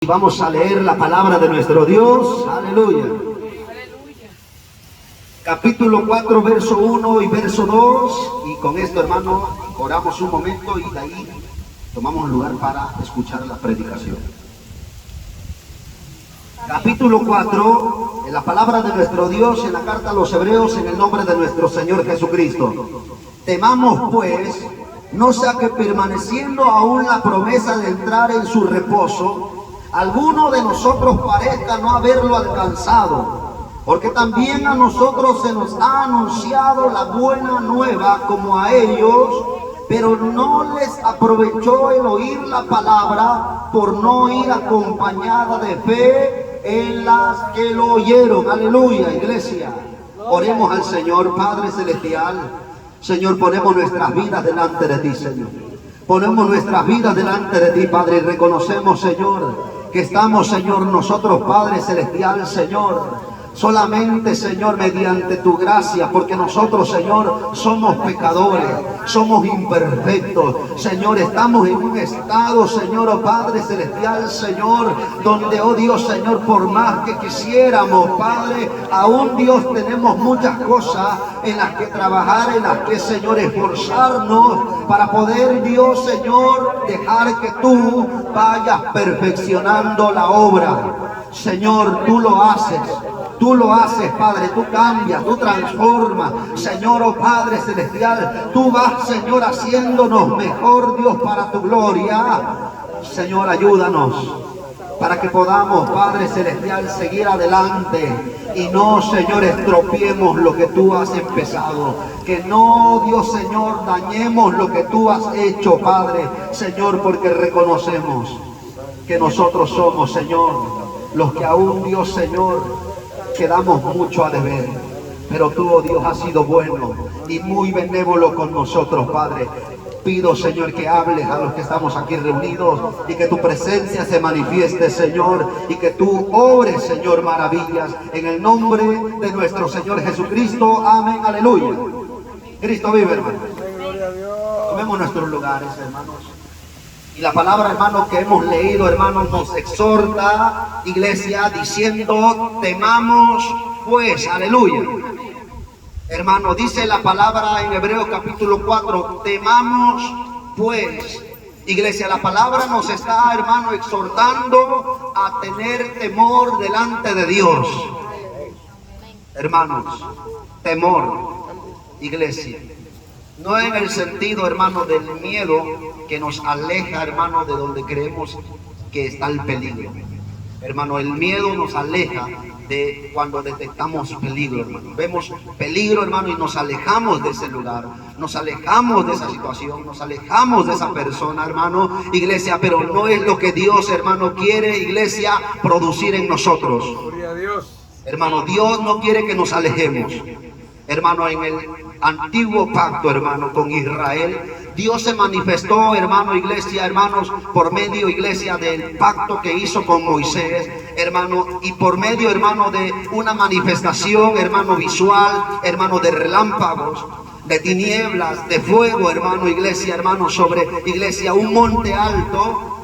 Y vamos a leer la palabra de nuestro Dios. Aleluya. Capítulo 4, verso 1 y verso 2. Y con esto, hermano, oramos un momento y de ahí tomamos lugar para escuchar la predicación. Capítulo 4, en la palabra de nuestro Dios, en la carta a los Hebreos, en el nombre de nuestro Señor Jesucristo. Temamos pues, no sea que permaneciendo aún la promesa de entrar en su reposo, alguno de nosotros parezca no haberlo alcanzado, porque también a nosotros se nos ha anunciado la buena nueva como a ellos, pero no les aprovechó el oír la palabra por no ir acompañada de fe en las que lo oyeron. Aleluya, iglesia. Oremos al Señor. Padre celestial, Señor, ponemos nuestras vidas delante de ti, Señor. Ponemos nuestras vidas delante de ti, Padre, y reconocemos, Señor, que estamos, Señor, nosotros, Padre celestial, Señor, solamente, Señor, mediante tu gracia, porque nosotros, Señor, somos pecadores, somos imperfectos, Señor, estamos en un estado, Señor, oh Padre celestial, Señor, donde, oh Dios, Señor, por más que quisiéramos, Padre, aún, Dios, tenemos muchas cosas en las que trabajar, en las que, Señor, esforzarnos para poder, Dios, Señor, dejar que tú vayas perfeccionando la obra. Señor, tú lo haces. Tú lo haces, Padre, tú cambias, tú transformas, Señor, oh Padre celestial, tú vas, Señor, haciéndonos mejor, Dios, para tu gloria. Señor, ayúdanos para que podamos, Padre celestial, seguir adelante y no, Señor, estropiemos lo que tú has empezado. Que no, Dios, Señor, dañemos lo que tú has hecho, Padre, Señor, porque reconocemos que nosotros somos, Señor, los que aún, Dios, Señor, quedamos mucho a deber, pero tú, oh Dios, has sido bueno y muy benévolo con nosotros, Padre. Pido, Señor, que hables a los que estamos aquí reunidos y que tu presencia se manifieste, Señor, y que tú obres, Señor, maravillas en el nombre de nuestro Señor Jesucristo. Amén, aleluya. Cristo vive, hermano. Tomemos nuestros lugares, hermanos. Y la palabra, hermano, que hemos leído, hermano, nos exhorta, iglesia, diciendo, temamos pues, aleluya. Hermano, dice la palabra en Hebreos capítulo 4, temamos pues. Iglesia, la palabra nos está, hermano, exhortando a tener temor delante de Dios. Hermanos, temor, iglesia. No en el sentido, hermano, del miedo que nos aleja, hermano, de donde creemos que está el peligro. Hermano, el miedo nos aleja de cuando detectamos peligro, hermano. Vemos peligro, hermano, y nos alejamos de ese lugar, nos alejamos de esa situación, nos alejamos de esa persona, hermano, iglesia, pero no es lo que Dios, hermano, quiere, iglesia, producir en nosotros. Gloria a Dios. Hermano, Dios no quiere que nos alejemos. Hermano, en el antiguo pacto, hermano, con Israel, Dios se manifestó, hermano, iglesia, hermanos, por medio, iglesia, del pacto que hizo con Moisés, hermano, y por medio, hermano, de una manifestación, hermano, visual, hermano, de relámpagos, de tinieblas, de fuego, hermano, iglesia, hermano, sobre, iglesia, un monte alto.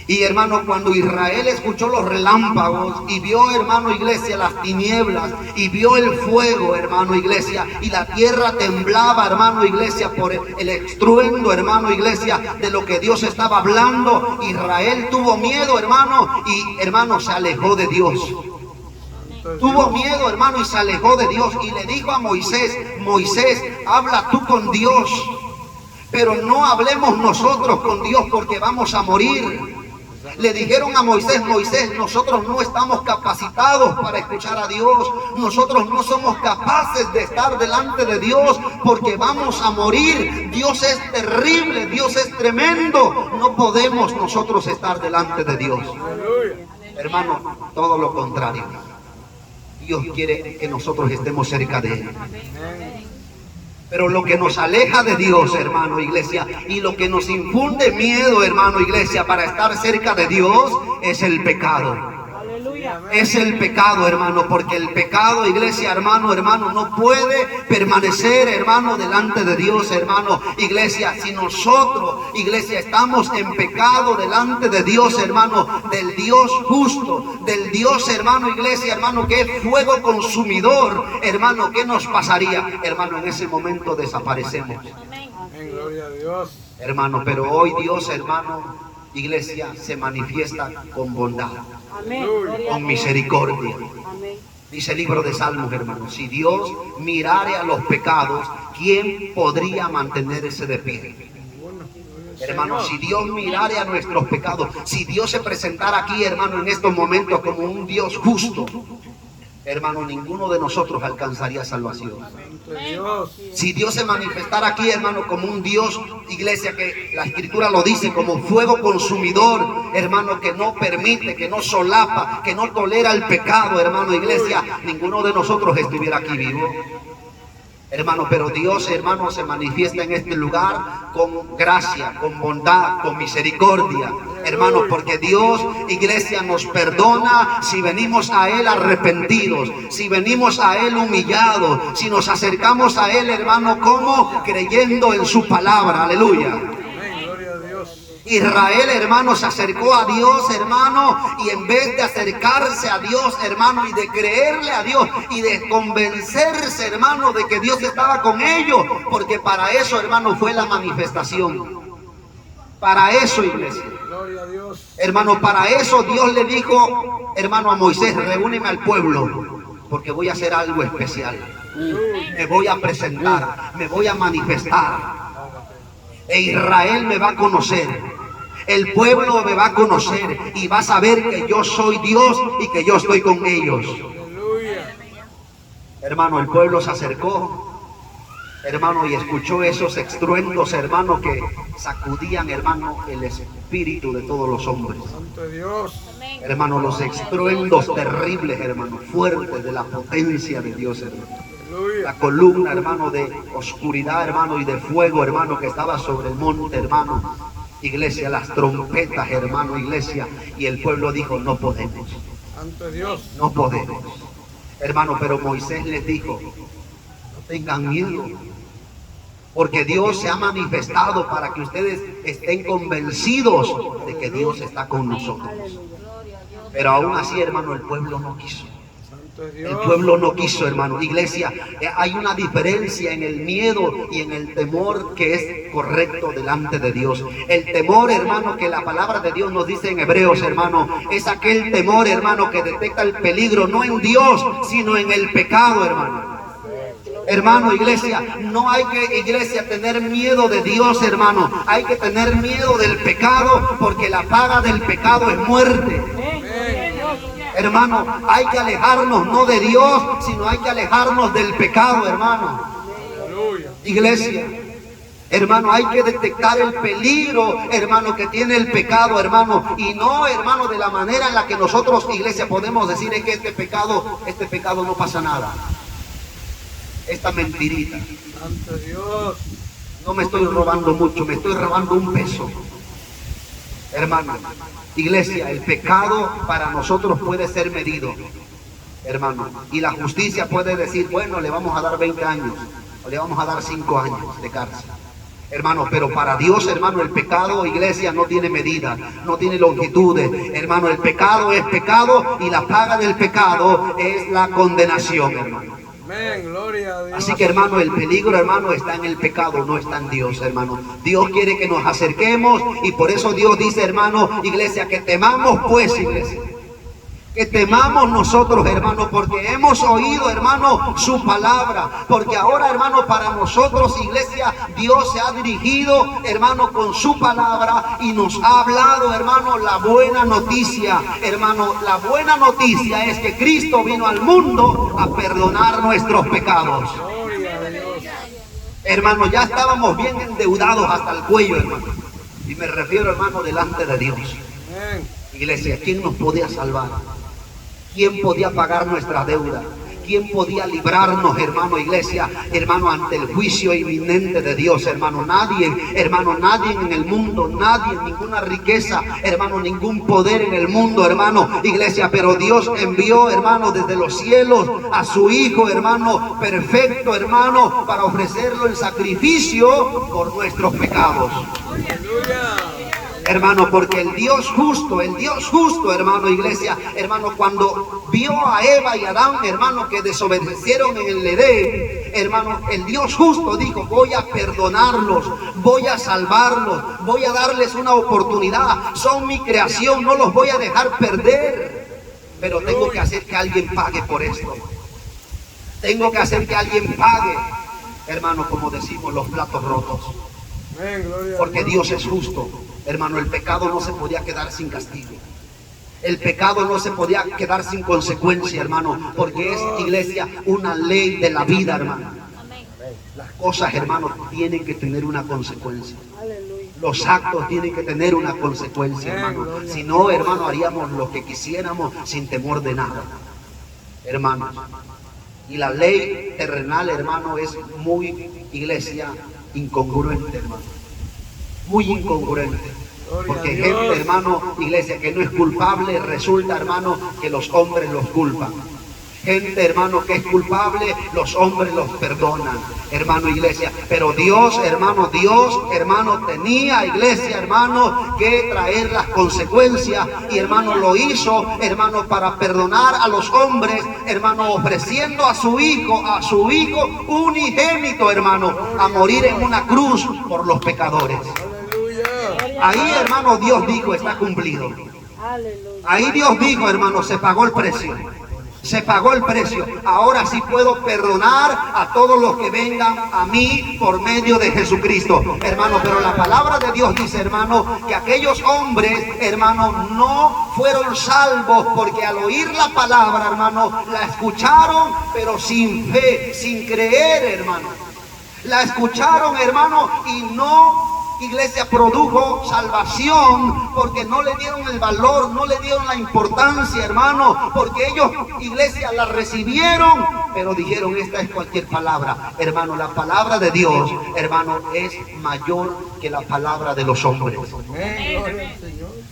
Y hermano, cuando Israel escuchó los relámpagos y vio, hermano, iglesia, las tinieblas y vio el fuego, hermano, iglesia, y la tierra temblaba, hermano, iglesia, por el estruendo, hermano, iglesia, de lo que Dios estaba hablando, Israel tuvo miedo, hermano, y hermano, se alejó de Dios. Tuvo miedo, hermano, y se alejó de Dios y le dijo a Moisés, Moisés, habla tú con Dios, pero no hablemos nosotros con Dios porque vamos a morir. Le dijeron a Moisés, Moisés, nosotros no estamos capacitados para escuchar a Dios. Nosotros no somos capaces de estar delante de Dios porque vamos a morir. Dios es terrible, Dios es tremendo. No podemos nosotros estar delante de Dios. Hermano, todo lo contrario. Dios quiere que nosotros estemos cerca de Él. Pero lo que nos aleja de Dios, hermano, iglesia, y lo que nos infunde miedo, hermano, iglesia, para estar cerca de Dios, es el pecado. es el pecado, hermano, porque el pecado, iglesia, hermano, no puede permanecer, hermano, delante de Dios, hermano, iglesia. Si nosotros, iglesia, estamos en pecado delante de Dios, hermano, del Dios justo, del Dios, hermano, iglesia, hermano, que es fuego consumidor, hermano, ¿qué nos pasaría? Hermano, en ese momento desaparecemos. Amén, gloria a Dios. Hermano, pero hoy Dios, hermano, iglesia, se manifiesta con bondad, con misericordia. Dice el libro de Salmos, hermano, si Dios mirare a los pecados, ¿quién podría mantenerse de pie? Hermano, si Dios mirare a nuestros pecados, si Dios se presentara aquí, hermano, en estos momentos como un Dios justo, hermano, ninguno de nosotros alcanzaría salvación. Si Dios se manifestara aquí, hermano, como un Dios, iglesia, que la Escritura lo dice, como fuego consumidor, hermano, que no permite, que no solapa, que no tolera el pecado, hermano, iglesia, ninguno de nosotros estuviera aquí vivo. Hermano, pero Dios, hermano, se manifiesta en este lugar con gracia, con bondad, con misericordia, hermano, porque Dios, iglesia, nos perdona si venimos a Él arrepentidos, si venimos a Él humillados, si nos acercamos a Él, hermano, como creyendo en su palabra, aleluya. Israel, hermano, se acercó a Dios, hermano, y en vez de acercarse a Dios, hermano, y de creerle a Dios y de convencerse, hermano, de que Dios estaba con ellos, porque para eso, hermano, fue la manifestación. Para eso, iglesia. Hermano, para eso Dios le dijo, hermano, a Moisés, reúneme al pueblo, porque voy a hacer algo especial. Me voy a presentar, me voy a manifestar. E Israel me va a conocer. El pueblo me va a conocer y va a saber que yo soy Dios y que yo estoy con ellos. Hermano, el pueblo se acercó, hermano, y escuchó esos estruendos, hermano, que sacudían, hermano, el espíritu de todos los hombres. Hermano, los estruendos terribles, hermano, fuertes de la potencia de Dios, hermano. La columna, hermano, de oscuridad, hermano, y de fuego, hermano, que estaba sobre el monte, hermano. Iglesia, las trompetas, hermano, iglesia. Y el pueblo dijo, no podemos. No podemos. Hermano, pero Moisés les dijo, no tengan miedo. Porque Dios se ha manifestado para que ustedes estén convencidos de que Dios está con nosotros. Pero aún así, hermano, el pueblo no quiso. El pueblo no quiso, hermano. Iglesia, hay una diferencia en el miedo y en el temor que es correcto delante de Dios. El temor, hermano, que la palabra de Dios nos dice en Hebreos, hermano, es aquel temor, hermano, que detecta el peligro no en Dios, sino en el pecado, hermano. Hermano, iglesia, no hay que, iglesia, tener miedo de Dios, hermano. Hay que tener miedo del pecado, porque la paga del pecado es muerte. Hermano, hay que alejarnos no de Dios, sino hay que alejarnos del pecado, hermano. Iglesia, hermano, hay que detectar el peligro, hermano, que tiene el pecado, hermano. Y no, hermano, de la manera en la que nosotros, iglesia, podemos decir es que este pecado no pasa nada. Esta mentirita. No me estoy robando mucho, me estoy robando un peso. Hermano, iglesia, el pecado para nosotros puede ser medido, hermano, y la justicia puede decir, bueno, le vamos a dar 20 años, o le vamos a dar 5 años de cárcel, hermano, pero para Dios, hermano, el pecado, iglesia, no tiene medida, no tiene longitudes, hermano, el pecado es pecado y la paga del pecado es la condenación, hermano. Así que, hermano, el peligro, hermano, está en el pecado, no está en Dios, hermano. Dios quiere que nos acerquemos y por eso Dios dice, hermano, iglesia, que temamos pues, iglesia. Que temamos nosotros, hermano, porque hemos oído, hermano, su palabra. Porque ahora, hermano, para nosotros, iglesia, Dios se ha dirigido, hermano, con su palabra y nos ha hablado, hermano, la buena noticia. Hermano, la buena noticia es que Cristo vino al mundo a perdonar nuestros pecados. Hermano, ya estábamos bien endeudados hasta el cuello, hermano. Y me refiero, hermano, delante de Dios. Iglesia, ¿quién nos podía salvar? ¿Quién podía pagar nuestra deuda? ¿quién podía librarnos, hermano, iglesia, hermano, ante el juicio inminente de Dios, hermano? Nadie, hermano, nadie en el mundo, nadie, ninguna riqueza, hermano, ningún poder en el mundo, hermano, iglesia, pero Dios envió, hermano, desde los cielos a su Hijo, hermano, perfecto, hermano, para ofrecerlo en sacrificio por nuestros pecados. Hermano, porque el Dios justo, hermano, iglesia, hermano, cuando vio a Eva y Adán, hermano, que desobedecieron en el Edén, hermano, el Dios justo dijo: voy a perdonarlos, voy a salvarlos, voy a darles una oportunidad, son mi creación, no los voy a dejar perder, pero tengo que hacer que alguien pague por esto. Tengo que hacer que alguien pague, hermano, como decimos, los platos rotos. Porque Dios es justo, hermano. El pecado no se podía quedar sin castigo. El pecado no se podía quedar sin consecuencia, hermano, porque es, iglesia, una ley de la vida, hermano. Las cosas, hermano, tienen que tener una consecuencia. Los actos tienen que tener una consecuencia, hermano. Si no, hermano, haríamos lo que quisiéramos sin temor de nada, hermano. Y la ley terrenal, hermano, es muy, iglesia, incongruente, hermano. Muy incongruente. Porque gente, hermano, iglesia, que no es culpable, resulta, hermano, que los hombres los culpan. Gente, hermano, que es culpable, los hombres los perdonan, hermano, iglesia. Pero Dios, hermano, tenía, iglesia, hermano, que traer las consecuencias. Y, hermano, lo hizo, hermano, para perdonar a los hombres, hermano, ofreciendo a su hijo unigénito, hermano, a morir en una cruz por los pecadores. Ahí, hermano, Dios dijo: está cumplido. Ahí Dios dijo, hermano, se pagó el precio. Se pagó el precio. Ahora sí puedo perdonar a todos los que vengan a mí por medio de Jesucristo, hermano. Pero la palabra de Dios dice, hermano, que aquellos hombres, hermano, no fueron salvos porque al oír la palabra, hermano, la escucharon, pero sin fe, sin creer, hermano. La escucharon, hermano, y no, iglesia, produjo salvación, porque no le dieron el valor, no le dieron la importancia, hermano, porque ellos, iglesia, la recibieron, pero dijeron: esta es cualquier palabra. Hermano, la palabra de Dios, hermano, es mayor que la palabra de los hombres.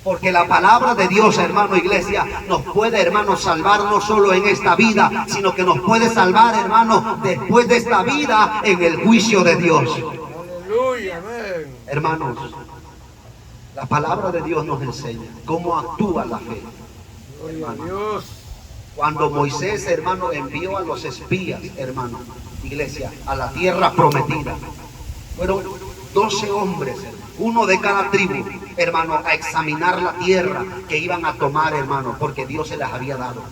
Porque la palabra de Dios, hermano, iglesia, nos puede, hermano, salvar no solo en esta vida, sino que nos puede salvar, hermano, después de esta vida, en el juicio de Dios. Hermanos, la palabra de Dios nos enseña cómo actúa la fe, hermano. Cuando Moisés, hermano, envió a los espías, hermano, iglesia, a la tierra prometida, fueron 12 hombres, uno de cada tribu, hermano, a examinar la tierra que iban a tomar, hermano, porque Dios se las había dado.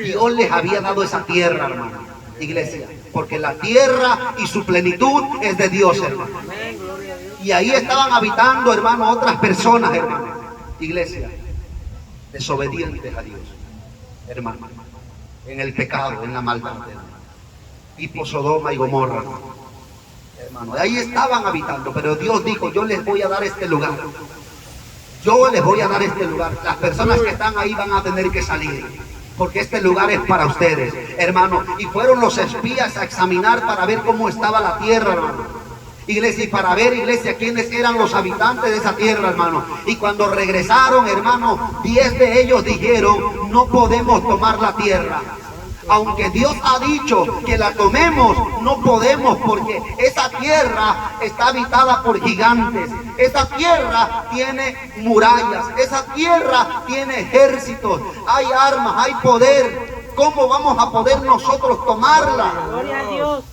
Dios les había dado esa tierra, hermano, iglesia, porque la tierra y su plenitud es de Dios, hermano. Y ahí estaban habitando, hermano, otras personas, hermano, iglesia, desobedientes a Dios, hermano, en el pecado, en la maldad, tipo Sodoma y Gomorra, hermano. Ahí estaban habitando, pero Dios dijo: yo les voy a dar este lugar. Yo les voy a dar este lugar. Las personas que están ahí van a tener que salir, porque este lugar es para ustedes, hermano. Y fueron los espías a examinar para ver cómo estaba la tierra, hermano, iglesia, y para ver, iglesia, quiénes eran los habitantes de esa tierra, hermano. Y cuando regresaron, hermano, 10 de ellos dijeron: no podemos tomar la tierra. Aunque Dios ha dicho que la tomemos, no podemos, porque esa tierra está habitada por gigantes. Esa tierra tiene murallas, esa tierra tiene ejércitos, hay armas, hay poder. ¿Cómo vamos a poder nosotros tomarla? Gloria a Dios.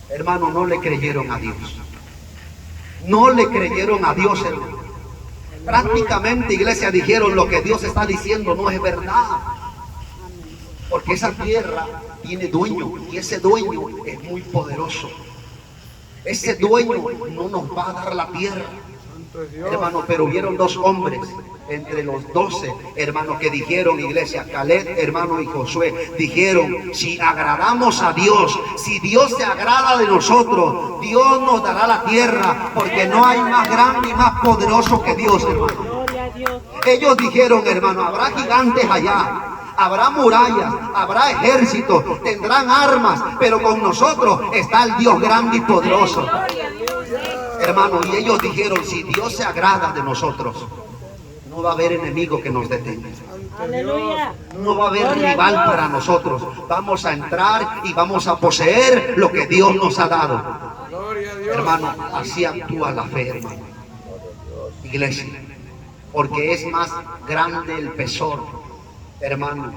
Hermano, no le creyeron a Dios. No le creyeron a Dios, hermano. Prácticamente, iglesia, dijeron: lo que Dios está diciendo no es verdad. Porque esa tierra tiene dueño, y ese dueño es muy poderoso. Ese dueño no nos va a dar la tierra, hermano. Pero hubieron 2 hombres entre los 12, hermano, que dijeron, iglesia, Caleb, hermano, y Josué, dijeron: si agradamos a Dios, si Dios se agrada de nosotros, Dios nos dará la tierra, porque no hay más grande y más poderoso que Dios, hermano. Ellos dijeron, hermano: habrá gigantes allá, habrá murallas, habrá ejércitos, tendrán armas, pero con nosotros está el Dios grande y poderoso. Hermano, y ellos dijeron, si Dios se agrada de nosotros, no va a haber enemigo que nos detenga. Aleluya. No va a haber rival para nosotros. Vamos a entrar y vamos a poseer lo que Dios nos ha dado. Gloria a Dios. Hermano, así actúa la fe, hermano. Iglesia, porque es más grande el peso, hermano,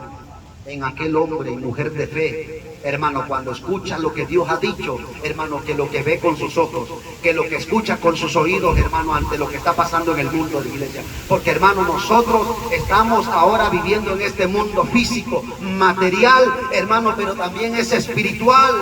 en aquel hombre y mujer de fe, hermano, cuando escucha lo que Dios ha dicho, hermano, que lo que ve con sus ojos, que lo que escucha con sus oídos, hermano, ante lo que está pasando en el mundo de iglesia. Porque, hermano, nosotros estamos ahora viviendo en este mundo físico, material, hermano, pero también es espiritual.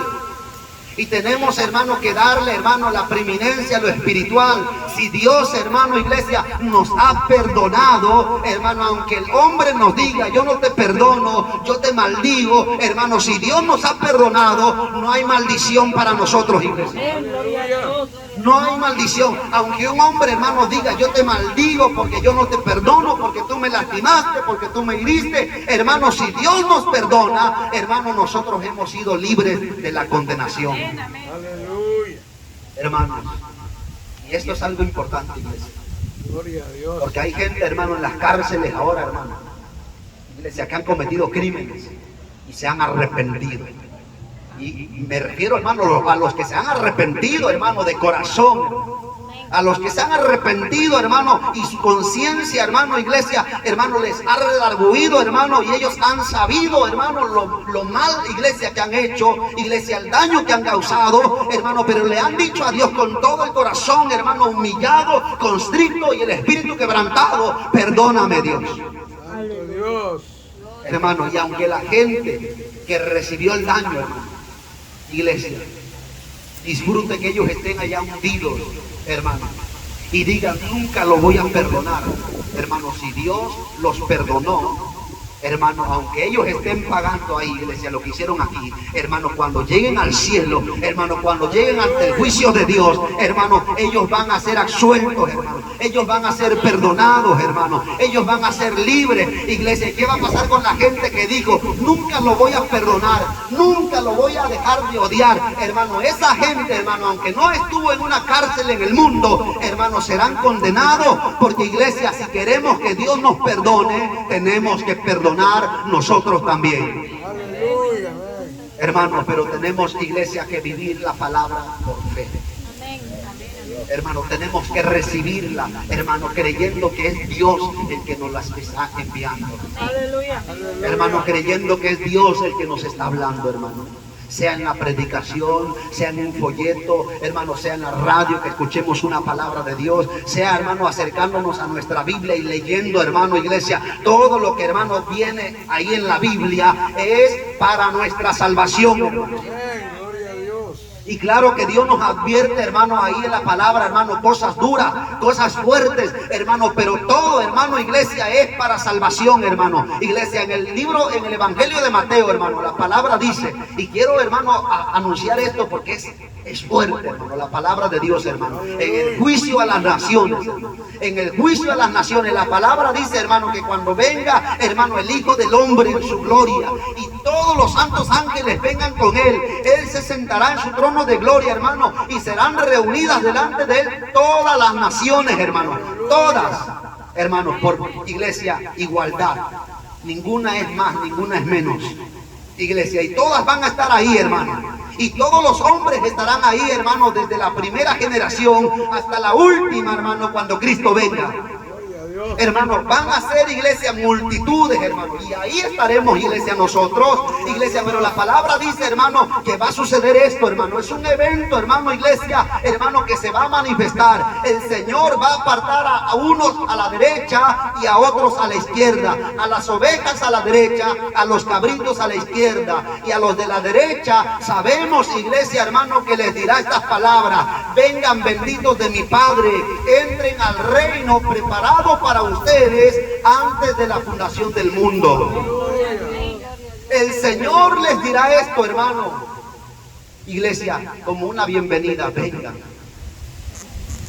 Y tenemos, hermano, que darle, hermano, la preeminencia a lo espiritual. Si Dios, hermano, iglesia, nos ha perdonado, hermano, aunque el hombre nos diga, yo no te perdono, yo te maldigo, hermano, si Dios nos ha perdonado, no hay maldición para nosotros, iglesia. Gloria a Dios. No hay maldición. Aunque un hombre, hermano, diga, yo te maldigo porque yo no te perdono, porque tú me lastimaste, porque tú me hiriste. Hermano, si Dios nos perdona, hermano, nosotros hemos sido libres de la condenación. Aleluya. Hermanos, y esto es algo importante, iglesia. Gloria a Dios. Porque hay gente, hermano, en las cárceles ahora, hermano, iglesia, que han cometido crímenes y se han arrepentido. Y me refiero, hermano, a los que se han arrepentido, hermano, de corazón. A los que se han arrepentido, hermano, y su conciencia, hermano, iglesia, hermano, les ha redarguido, hermano, y ellos han sabido, hermano, lo mal, iglesia, que han hecho, iglesia, el daño que han causado, hermano, pero le han dicho a Dios con todo el corazón, hermano, humillado, constricto y el espíritu quebrantado, perdóname, Dios. Santo Dios. Hermano, y aunque la gente que recibió el daño, hermano, iglesia, disfrute que ellos estén allá hundidos, hermano, y digan, nunca lo voy a perdonar, hermano, si Dios los perdonó, hermano, aunque ellos estén pagando ahí, iglesia, lo que hicieron aquí, hermano, cuando lleguen al cielo, hermano, cuando lleguen ante el juicio de Dios, hermano, ellos van a ser absueltos, hermano, ellos van a ser perdonados, hermano, ellos van a ser libres, iglesia. ¿Qué va a pasar con la gente que dijo, nunca lo voy a perdonar, nunca lo voy a dejar de odiar, hermano? Esa gente, hermano, aunque no estuvo en una cárcel en el mundo, hermano, serán condenados, porque, iglesia, si queremos que Dios nos perdone, tenemos que perdonar nosotros también. Aleluya. Hermano, pero tenemos, iglesia, que vivir la palabra por fe. Hermano, tenemos que recibirla, hermano, creyendo que es Dios el que nos las está enviando. Aleluya. Hermano, creyendo que es Dios el que nos está hablando, hermano. Sea en la predicación, sea en un folleto, hermano, sea en la radio, que escuchemos una palabra de Dios, sea, hermano, acercándonos a nuestra Biblia y leyendo, hermano, iglesia, todo lo que, hermano, viene ahí en la Biblia es para nuestra salvación, hermano. Amén. Gloria a Dios. Y claro que Dios nos advierte, hermano, ahí en la palabra, hermano, cosas duras, cosas fuertes, hermano, pero todo, hermano, iglesia, es para salvación, hermano. Iglesia, en el libro, en el Evangelio de Mateo, hermano, la palabra dice, y quiero, hermano, anunciar esto porque es fuerte, hermano, la palabra de Dios, hermano. En el juicio a las naciones, hermano, en el juicio a las naciones, la palabra dice, hermano, que cuando venga, hermano, el Hijo del Hombre en su gloria y todos los santos ángeles vengan con él se sentará en su trono de gloria, hermano, y serán reunidas delante de él todas las naciones, hermano, todas, hermano, por, iglesia, igualdad. Ninguna es más, ninguna es menos, iglesia, y todas van a estar ahí, hermano. Y todos los hombres estarán ahí, hermano, desde la primera generación hasta la última, hermano, cuando Cristo venga. Hermano, van a ser, iglesia, multitudes, hermano, y ahí estaremos, iglesia, nosotros, iglesia, pero la palabra dice, hermano, que va a suceder esto, hermano. Es un evento, hermano, iglesia, hermano, que se va a manifestar. El Señor va a apartar a unos a la derecha y a otros a la izquierda, a las ovejas a la derecha, a los cabritos a la izquierda, y a los de la derecha sabemos, iglesia, hermano, que les dirá estas palabras: vengan benditos de mi Padre, entren al reino preparado para ustedes antes de la fundación del mundo. El Señor les dirá esto, hermano, iglesia, como una bienvenida: vengan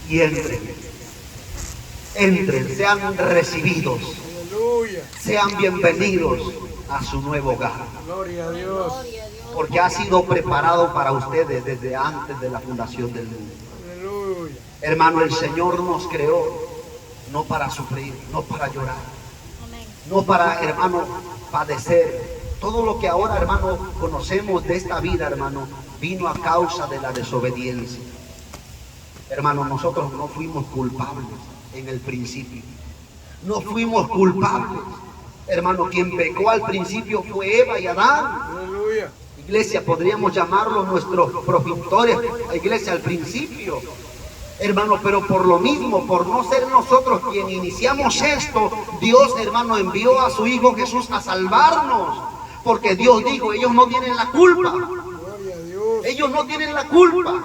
y entren, sean recibidos, sean bienvenidos, a su nuevo hogar. Gloria a Dios. Porque ha sido preparado para ustedes desde antes de la fundación del mundo. Aleluya. Hermano, el Señor nos creó no para sufrir, no para llorar, no para, hermano, padecer. Todo lo que ahora, hermano, conocemos de esta vida, hermano, vino a causa de la desobediencia. Hermano, nosotros no fuimos culpables en el principio. No fuimos culpables. Hermano, quien pecó al principio fue Eva y Adán. Aleluya. Iglesia, podríamos llamarlo nuestros progenitores, iglesia, al principio. Hermano, pero por lo mismo, por no ser nosotros quien iniciamos esto, Dios, hermano, envió a su Hijo Jesús a salvarnos. Porque Dios dijo, ellos no tienen la culpa. Gloria a Dios. Ellos no tienen la culpa.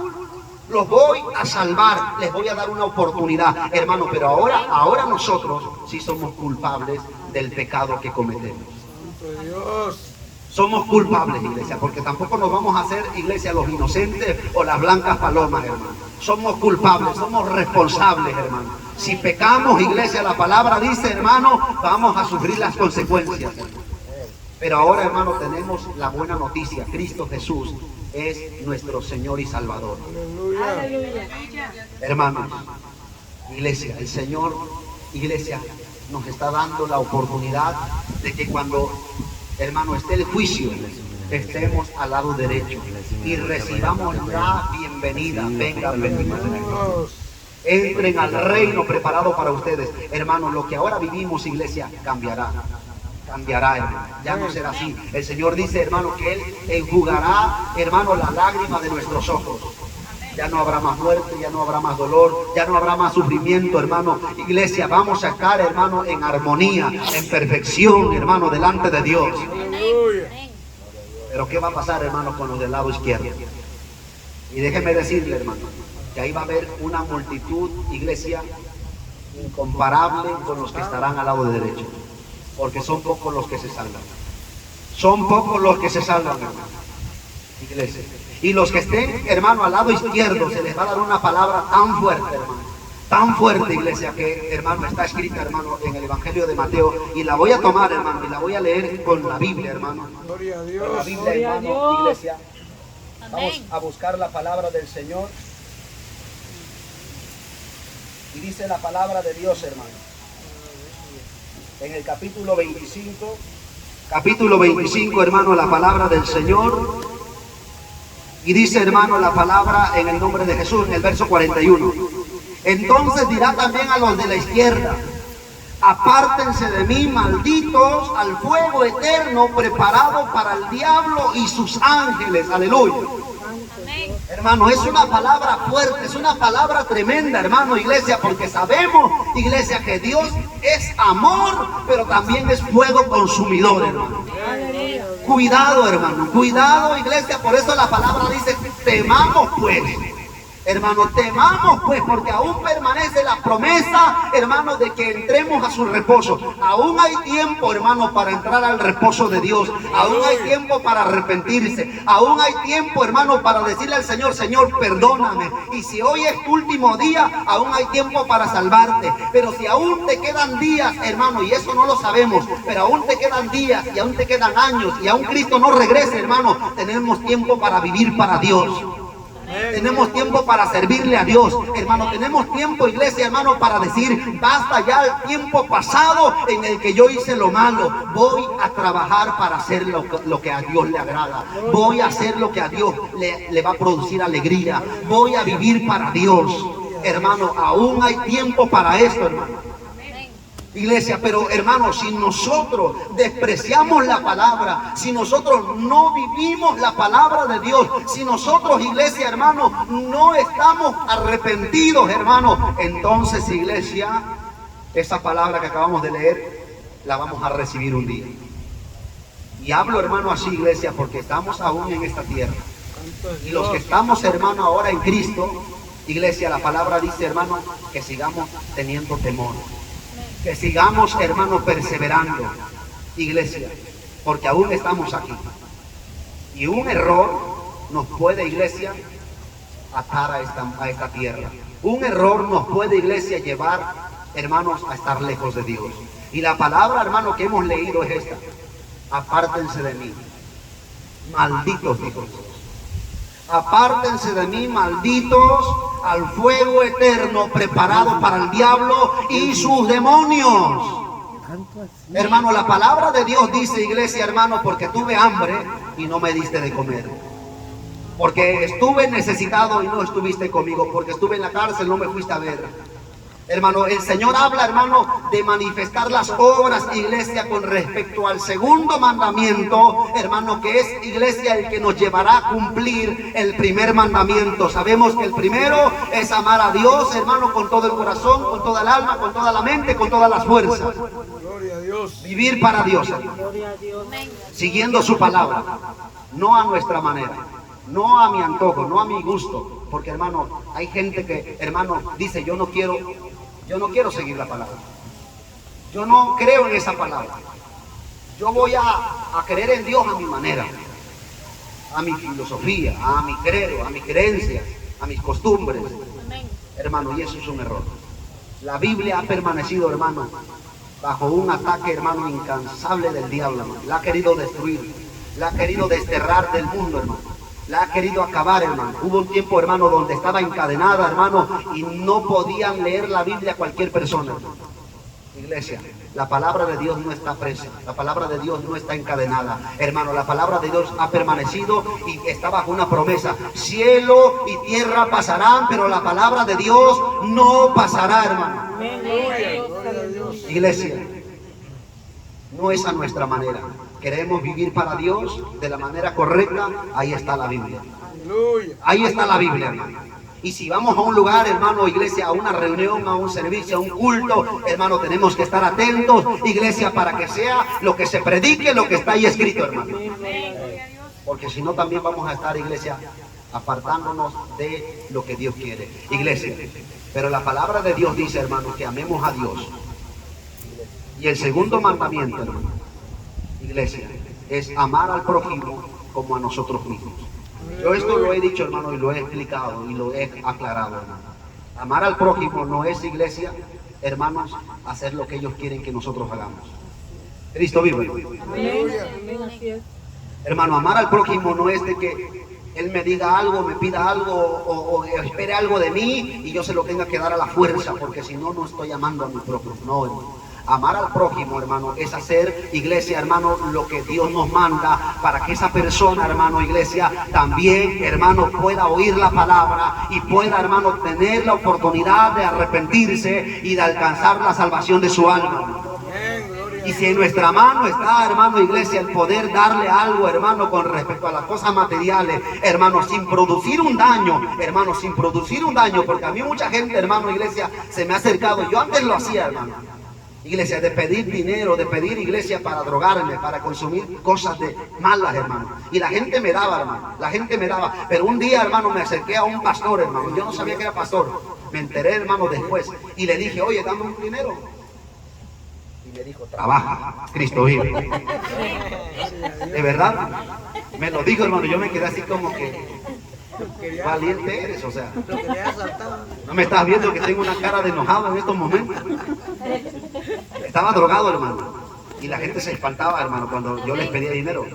Los voy a salvar, les voy a dar una oportunidad, hermano, pero ahora nosotros sí somos culpables del pecado que cometemos. Santo Dios. Somos culpables, iglesia, porque tampoco nos vamos a hacer, iglesia, los inocentes o las blancas palomas, hermano. Somos culpables, somos responsables, hermano. Si pecamos, iglesia, la palabra dice, hermano, vamos a sufrir las consecuencias. Pero ahora, hermano, tenemos la buena noticia. Cristo Jesús es nuestro Señor y Salvador. Aleluya. Aleluya. Hermanos, iglesia, el Señor, iglesia, nos está dando la oportunidad de que cuando, hermano, esté el juicio, estemos al lado derecho y recibamos la bienvenida. Vengan, benditos. Dios. Entren al reino preparado para ustedes. Hermanos, lo que ahora vivimos, iglesia, cambiará. Cambiará, hermano. Ya no será así. El Señor dice, hermano, que Él enjugará, hermano, la lágrima de nuestros ojos. Ya no habrá más muerte, ya no habrá más dolor, ya no habrá más sufrimiento, hermano. Iglesia, vamos a estar, hermano, en armonía, en perfección, hermano, delante de Dios. Aleluya. Pero ¿qué va a pasar, hermano, con los del lado izquierdo? Y déjeme decirle, hermano, que ahí va a haber una multitud, iglesia, incomparable con los que estarán al lado derecho. Porque son pocos los que se salvan. Son pocos los que se salvan, hermano. Iglesia. Y los que estén, hermano, al lado izquierdo, se les va a dar una palabra tan fuerte, hermano. Tan fuerte, iglesia, que, hermano, está escrita, hermano, en el Evangelio de Mateo. Y la voy a tomar, hermano, y la voy a leer con la Biblia, hermano. Gloria a Con la Dios. Biblia, Gloria a hermano, Dios. iglesia. Vamos a buscar la palabra del Señor. Y dice la palabra de Dios, hermano. En el capítulo 25, hermano, la palabra del Señor. Y dice, hermano, la palabra en el nombre de Jesús, en el verso 41. Entonces dirá también a los de la izquierda, apártense de mí, malditos, al fuego eterno preparado para el diablo y sus ángeles. Aleluya. Hermano, es una palabra fuerte, es una palabra tremenda, hermano, iglesia, porque sabemos, iglesia, que Dios es amor, pero también es fuego consumidor, hermano. Aleluya. Cuidado, hermano, cuidado, iglesia, por eso la palabra dice, temamos pues. Hermano, temamos pues, porque aún permanece la promesa, hermano, de que entremos a su reposo. Aún hay tiempo, hermano, para entrar al reposo de Dios. Aún hay tiempo para arrepentirse. Aún hay tiempo, hermano, para decirle al Señor, Señor, perdóname. Y si hoy es tu último día, aún hay tiempo para salvarte. Pero si aún te quedan días, hermano, y eso no lo sabemos, pero aún te quedan días y aún te quedan años y aún Cristo no regrese, hermano, tenemos tiempo para vivir para Dios. Tenemos tiempo para servirle a Dios, hermano. Tenemos tiempo, iglesia, hermano, para decir, basta ya el tiempo pasado en el que yo hice lo malo. Voy a trabajar para hacer lo que a Dios le agrada. Voy a hacer lo que a Dios le va a producir alegría. Voy a vivir para Dios. Hermano, aún hay tiempo para esto, hermano. Iglesia, pero hermano, si nosotros despreciamos la palabra, si nosotros no vivimos la palabra de Dios, si nosotros, iglesia, hermano, no estamos arrepentidos, hermano, entonces, iglesia, esa palabra que acabamos de leer, la vamos a recibir un día. Y hablo, hermano, así, iglesia, porque estamos aún en esta tierra. Y los que estamos, hermano, ahora en Cristo, iglesia, la palabra dice, hermano, que sigamos teniendo temor. Que sigamos, hermano, perseverando, iglesia, porque aún estamos aquí. Y un error nos puede, iglesia, atar a esta tierra. Un error nos puede, iglesia, llevar, hermanos, a estar lejos de Dios. Y la palabra, hermano, que hemos leído es esta. apártense de mí, malditos, dijo Jesús. Apártense de mí, malditos, al fuego eterno preparado para el diablo y sus demonios. Hermano, la palabra de Dios dice, iglesia, hermano, porque tuve hambre y no me diste de comer. Porque estuve necesitado y no estuviste conmigo. Porque estuve en la cárcel, no me fuiste a ver. Hermano, el Señor habla, hermano, de manifestar las obras, iglesia, con respecto al segundo mandamiento, hermano, que es, iglesia, el que nos llevará a cumplir el primer mandamiento. Sabemos que el primero es amar a Dios, hermano, con todo el corazón, con toda el alma, con toda la mente, con todas las fuerzas. Gloria a Dios. Vivir para Dios, hermano, Gloria a Dios. siguiendo su palabra, no a nuestra manera, no a mi antojo, no a mi gusto. Porque, hermano, hay gente que, hermano, dice, yo no quiero seguir la palabra. Yo no creo en esa palabra. Yo voy a creer en Dios a mi manera, a mi filosofía, a mi credo, a mi creencia, a mis costumbres. Hermano, y eso es un error. La Biblia ha permanecido, hermano, bajo un ataque, hermano, incansable del diablo, hermano. La ha querido destruir, la ha querido desterrar del mundo, hermano. La ha querido acabar, hermano. Hubo un tiempo, hermano, donde estaba encadenada, hermano, y no podían leer la Biblia cualquier persona, hermano. Iglesia, la palabra de Dios no está presa, la palabra de Dios no está encadenada, hermano. La palabra de Dios ha permanecido y está bajo una promesa. Cielo y tierra pasarán, pero la palabra de Dios no pasará, hermano. Amén. Gloria a Dios. Gloria a Dios. Iglesia, no es a nuestra manera. Queremos vivir para Dios de la manera correcta. Ahí está la Biblia. Aleluya. Ahí está la Biblia, hermano. Y si vamos a un lugar, hermano, iglesia, a una reunión, a un servicio, a un culto, hermano, tenemos que estar atentos, iglesia, para que sea lo que se predique, lo que está ahí escrito, hermano. Porque si no, también vamos a estar, iglesia, apartándonos de lo que Dios quiere. Iglesia, pero la palabra de Dios dice, hermano, que amemos a Dios. Y el segundo mandamiento, hermano, iglesia, es amar al prójimo como a nosotros mismos. Yo esto lo he dicho, hermano, y lo he explicado y lo he aclarado, hermano. Amar al prójimo no es, iglesia, hermanos, hacer lo que ellos quieren que nosotros hagamos. Cristo vive. Amén. Amén. Así es. Hermano, amar al prójimo no es de que él me diga algo, me pida algo o espere algo de mí y yo se lo tenga que dar a la fuerza, porque si no, no estoy amando a mi prójimo. No, hermano. Amar al prójimo, hermano, es hacer, iglesia, hermano, lo que Dios nos manda para que esa persona, hermano, iglesia, también, hermano, pueda oír la palabra y pueda, hermano, tener la oportunidad de arrepentirse y de alcanzar la salvación de su alma. Amén. Gloria a Y si en nuestra mano está, hermano, iglesia, el poder darle algo, hermano, con respecto a las cosas materiales, hermano, sin producir un daño, hermano, sin producir un daño, porque a mí mucha gente, hermano, iglesia, se me ha acercado. Yo antes lo hacía, hermano. Iglesia, de pedir dinero, de pedir, iglesia, para drogarme, para consumir cosas de malas, hermano. Y la gente me daba, hermano, la gente me daba. Pero un día, hermano, me acerqué a un pastor, hermano. Yo no sabía que era pastor. Me enteré, hermano, después. Y le dije, oye, dame un dinero. Y me dijo, trabaja, Cristo vive. De verdad, me lo dijo, hermano. Yo me quedé así como que, valiente eres, o sea. Lo que le ha saltado. No me estás viendo que tengo una cara de enojado en estos momentos. Estaba drogado, hermano. Y la gente se espantaba, hermano, cuando yo les pedía dinero.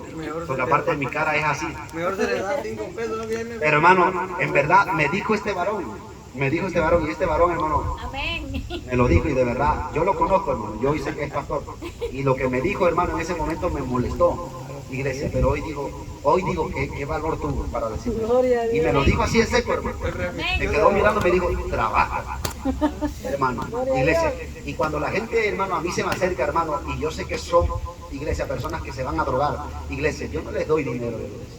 Porque aparte de mi cara es así. Mejor se le da 5 pesos, no viene. Pero, hermano, en verdad me dijo este varón. Me dijo este varón, y este varón, hermano, Amén. me lo dijo, y de verdad, yo lo conozco, hermano. Yo sé que es pastor. Y lo que me dijo, hermano, en ese momento me molestó, iglesia. Pero hoy digo qué valor tuvo para decirlo. Gloria a Y me Dios. lo dijo así en seco, hermano. Me quedó mirando, me dijo, trabaja, hermano, iglesia. Y cuando la gente, hermano, a mí se me acerca, hermano, y yo sé que son, iglesia, personas que se van a drogar, iglesia, yo no les doy dinero, iglesia.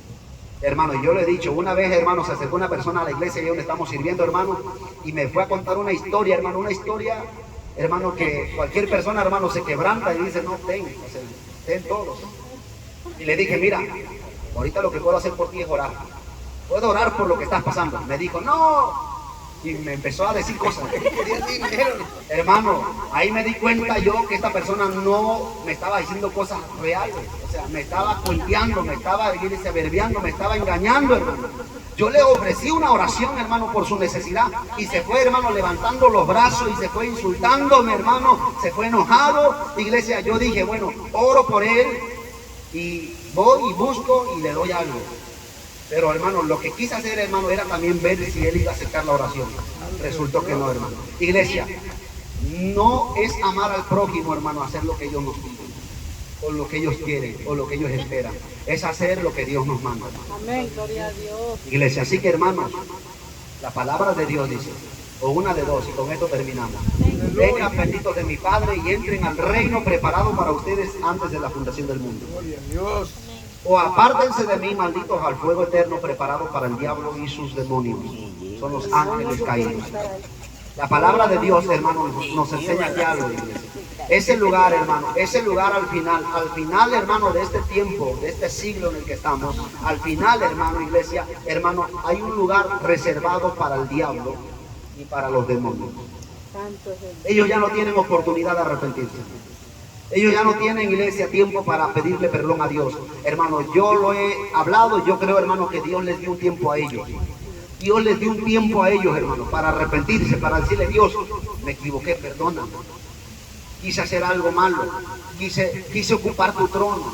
Hermano, yo le he dicho, una vez, hermano, se acercó una persona a la iglesia y donde estamos sirviendo, hermano, y me fue a contar una historia, hermano, hermano, que cualquier persona, hermano, se quebranta y dice, no, ten todos. Y le dije, mira, ahorita lo que puedo hacer por ti es orar. Puedo orar por lo que estás pasando. Me dijo, no. Y me empezó a decir cosas. Quería dinero. Hermano, ahí me di cuenta yo que esta persona no me estaba diciendo cosas reales. O sea, me estaba cuenteando, me estaba verbiando, me estaba engañando, hermano. Yo le ofrecí una oración, hermano, por su necesidad. Y se fue, hermano, levantando los brazos y se fue insultándome, hermano. Se fue enojado. Iglesia, yo dije, bueno, oro por él. y voy y busco y le doy algo. Pero hermano, lo que quise hacer, hermano, era también ver si él iba a aceptar la oración. Resultó que no, hermano. Iglesia, no es amar al prójimo, hermano, hacer lo que ellos nos piden, o lo que ellos quieren, o lo que ellos esperan. Es hacer lo que Dios nos manda. Amén, gloria a Dios. Iglesia, así que hermanos, la palabra de Dios dice, o una de dos, y con esto terminamos. Vengan benditos de mi Padre y entren al reino preparado para ustedes antes de la fundación del mundo. Gloria a Dios. O apártense de mí, malditos, al fuego eterno preparado para el diablo y sus demonios. Son los ángeles caídos. La palabra de Dios, hermano, nos enseña que algo, iglesia. Ese lugar, hermano, ese lugar al final, hermano, de este tiempo, de este siglo en el que estamos, al final, hermano, iglesia, hermano, hay un lugar reservado para el diablo y para los demonios. Santo es el Ellos ya no tienen oportunidad de arrepentirse. Ellos ya no tienen, iglesia, tiempo para pedirle perdón a Dios. Hermano, yo lo he hablado, yo creo, hermano, que Dios les dio un tiempo a ellos. Dios les dio un tiempo a ellos, hermano, para arrepentirse, para decirle, Dios, me equivoqué, perdóname. Quise hacer algo malo, quise ocupar tu trono,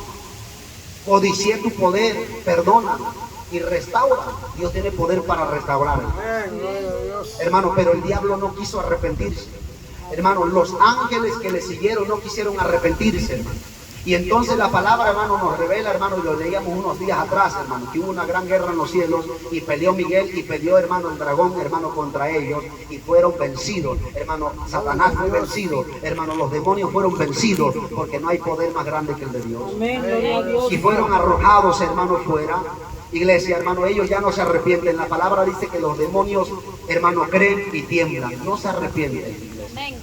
codicié tu poder, perdóname y restaura. Dios tiene poder para restaurar. Amén, gloria a Dios. Hermano, pero el diablo no quiso arrepentirse. Hermano, los ángeles que le siguieron no quisieron arrepentirse, hermano. Y entonces la palabra, hermano, nos revela, hermano, y lo leíamos unos días atrás, hermano, que hubo una gran guerra en los cielos y peleó Miguel y peleó, hermano, el dragón, hermano, contra ellos y fueron vencidos. Hermano, Satanás fue vencido, hermano, los demonios fueron vencidos porque no hay poder más grande que el de Dios. Amén, gloria a Dios. Y fueron arrojados, hermano, fuera. Iglesia, hermano, ellos ya no se arrepienten. La palabra dice que los demonios, hermano, creen y tiemblan. No se arrepienten, iglesia,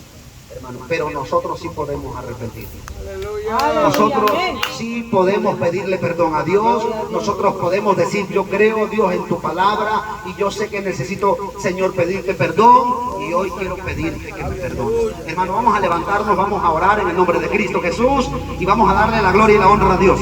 hermano, pero nosotros sí podemos arrepentirnos. Aleluya. Nosotros Amén. sí podemos pedirle perdón a Dios. Nosotros podemos decir, yo creo, Dios, en tu palabra y yo sé que necesito, Señor, pedirte perdón y hoy quiero pedirte que me perdones. Hermano, vamos a levantarnos, vamos a orar en el nombre de Cristo Jesús y vamos a darle la gloria y la honra a Dios.